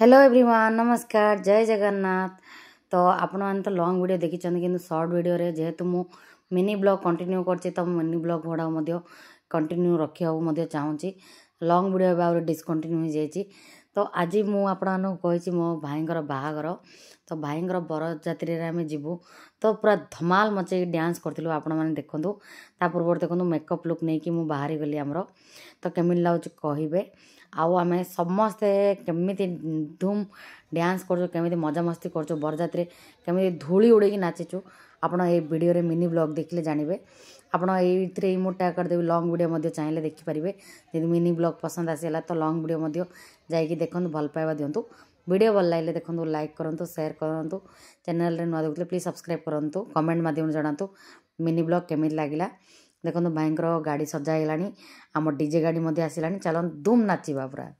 Hello everyone नमस्कार जय जगन्नाथ। तो आपण मैंने तो लॉन्ग वीडियो देखी कि शॉर्ट वीडियो रे जेहेतु मु मिनी ब्लॉग कंटिन्यू करछि तो मिनी ब्लॉग गुड़ा कंटिन्यू रखा चाहूँगी। लॉन्ग वीडियो भाव डिस्कंटिन्यू हो जाइए। तो आज मुझे मो भाईंर बाहागर तो भाईंर बरजात्री आम जीवु तो पूरा धमाल मचे डांस करूँ आपण मैंने देखूँ। ता पूर्व देखूँ मेकअप लुक नहीं कि बाहरी गली आमर तो केमी लगुच कहे आउ आम समस्ते केमी धूम डांस करमी मजा मस्ती कर बरजात्री केमी धूली उड़े नाचीचु। आपण ये वीडियो रे मिनी ब्लॉग देखले जानवे। आपण ये मुझे करदेवी लॉन्ग वीडियो चाहिए देखिपारे। यदि मिनी ब्लॉग पसंद आसला तो लॉन्ग वीडियो जाइए देखो भल पाइबा दिंतु। वीडियो भल लगे देखो लाइक करूँ शेयर करूँ। चैनल नुआ देखते प्लीज सब्सक्राइब करूँ। कमेंट मध्यम जनातु मिनी ब्लॉग केमी लगिला। देखो भाईंर गाड़ी सजाइला आम डीजे गाड़ी आसला। चलो धूम नाचिबा पूरा।